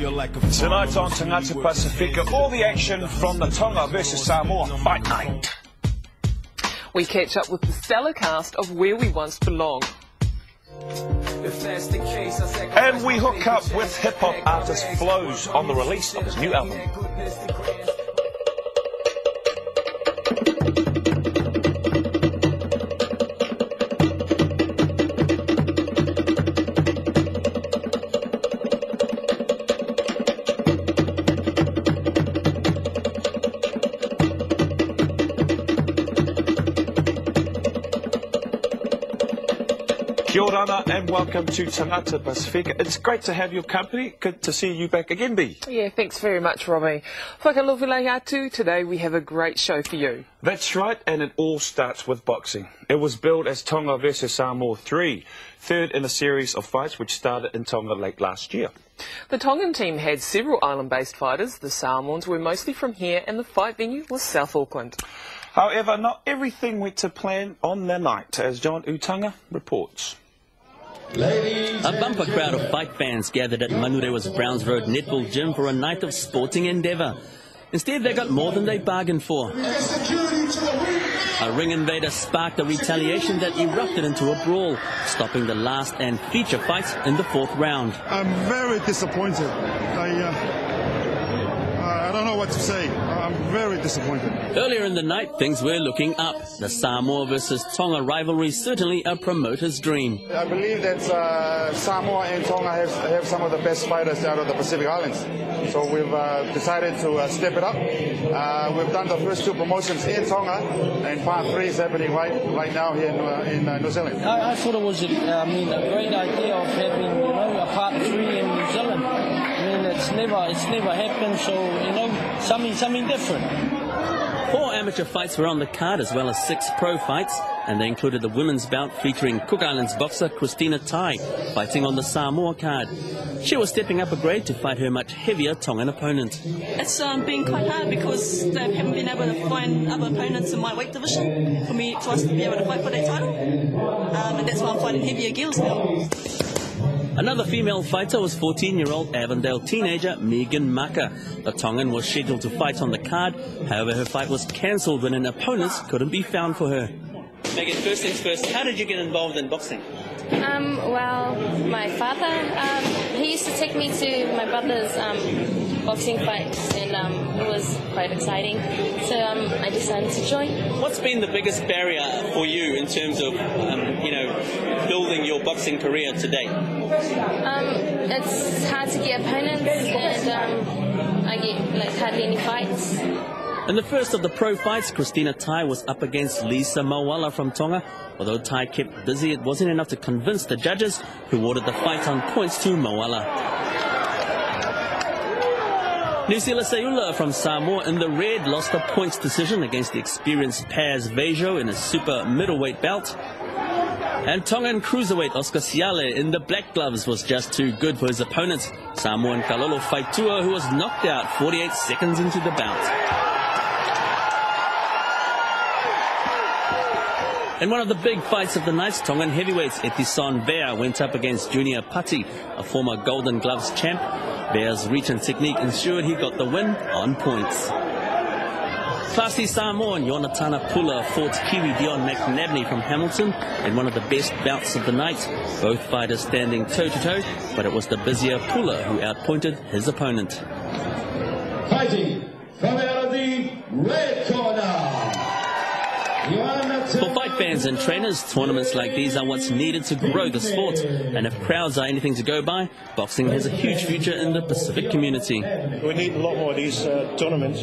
Tonight on Tangata Pacifica, all the action from the Tonga versus Samoa fight night. We catch up with the stellar cast of Where We Once Belonged. And we hook up with hip-hop artist Flows on the release of his new album. Kia ora and welcome to Tangata Pacifica. It's great to have your company. Good to see you back again, B. Yeah, thanks very much, Robbie. Whakalovile atu, today we have a great show for you. That's right, and it all starts with boxing. It was billed as Tonga vs Samoa 3, third in a series of fights which started in Tonga late last year. The Tongan team had several island-based fighters. The Samoans were mostly from here and the fight venue was South Auckland. However, not everything went to plan on the night, as John Utanga reports. A bumper crowd of fight fans gathered at Manurewa's Browns Road Netball Gym for a night of sporting endeavour. Instead, they got more than they bargained for. A ring invader sparked a retaliation that erupted into a brawl, stopping the last and feature fight in the fourth round. I'm very disappointed. I don't know what to say. I'm very disappointed. Earlier in the night, things were looking up. The Samoa versus Tonga rivalry is certainly a promoter's dream. I believe that Samoa and Tonga have some of the best fighters out of the Pacific Islands. So we've decided to step it up. We've done the first two promotions in Tonga, and part 3 is happening right now here in New Zealand. I thought it was a great idea of having a part 3 in New Zealand. It's never happened, so something different. 4 amateur fights were on the card, as well as 6 pro fights, and they included the women's bout featuring Cook Islands boxer Christina Tai fighting on the Samoa card. She was stepping up a grade to fight her much heavier Tongan opponent. It's been quite hard because they haven't been able to find other opponents in my weight division for us to be able to fight for that title, and that's why I'm fighting heavier girls now. Another female fighter was 14-year-old Avondale teenager Megan Maka. The Tongan was scheduled to fight on the card, however her fight was cancelled when an opponent couldn't be found for her. Megan, first things first, how did you get involved in boxing? Well, my father, he used to take me to my brother's boxing fights, and it was quite exciting, so I decided to join. What's been the biggest barrier for you in terms of, building your boxing career to date? It's hard to get opponents, and I get hardly any fights. In the first of the pro fights, Christina Tai was up against Lisa Mawala from Tonga. Although Tai kept busy, it wasn't enough to convince the judges, who awarded the fight on points to Mawala. Nusila Sayula from Samoa in the red lost a points decision against the experienced Paz Vejo in a super middleweight bout. And Tongan cruiserweight Oscar Siale in the black gloves was just too good for his opponent, Samoan Kalolo Faitua, who was knocked out 48 seconds into the bout. In one of the big fights of the night, Tongan heavyweights Etison Vea went up against Junior Patti, a former Golden Gloves champ. Vea's reach and technique ensured he got the win on points. Classy Samoan Yonatana Pula fought Kiwi Dion McNabney from Hamilton in one of the best bouts of the night. Both fighters standing toe-to-toe, but it was the busier Pula who outpointed his opponent. Fighting from out of the red corner. For fight fans and trainers, tournaments like these are what's needed to grow the sport. And if crowds are anything to go by, boxing has a huge future in the Pacific community. We need a lot more of these tournaments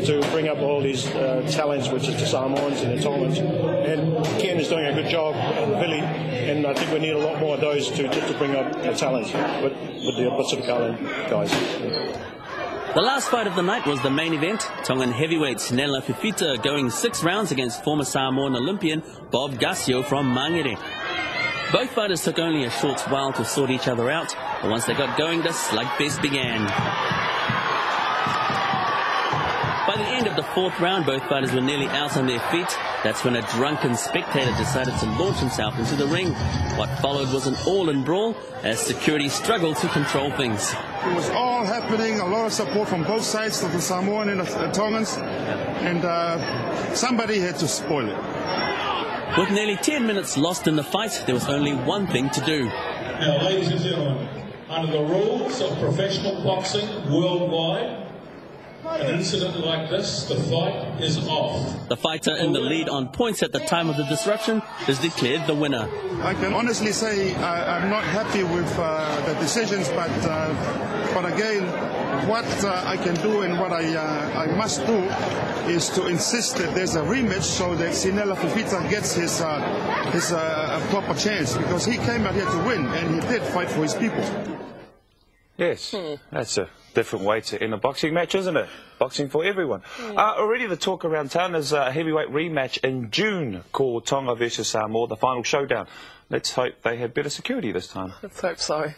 to bring up all these talents, which is the Samoans and the Tongans. And Ken is doing a good job, Billy, and I think we need a lot more of those to bring up the talents with the Pacific Island guys. The last fight of the night was the main event. Tongan heavyweights Nela Fifita going 6 rounds against former Samoan Olympian Bob Gasio from Mangere. Both fighters took only a short while to sort each other out, but once they got going, the slugfest began. By the end of the fourth round, both fighters were nearly out on their feet. That's when a drunken spectator decided to launch himself into the ring. What followed was an all-in brawl as security struggled to control things. It was all happening, a lot of support from both sides of the Samoan and the Tongans, and somebody had to spoil it. With nearly 10 minutes lost in the fight, there was only one thing to do. Now, ladies and gentlemen, under the rules of professional boxing worldwide, an incident like this, the fight is off. The fighter in the lead on points at the time of the disruption is declared the winner. I can honestly say I'm not happy with the decisions, but again, what I can do and what I must do is to insist that there's a rematch so that Sinela Fifita gets his proper chance, because he came out here to win and he did fight for his people. Yes, that's a different way to end a boxing match, isn't it? Boxing for everyone. Already the talk around town is a heavyweight rematch in June called Tonga versus Samoa, the final showdown. Let's hope they have better security this time. Let's hope so.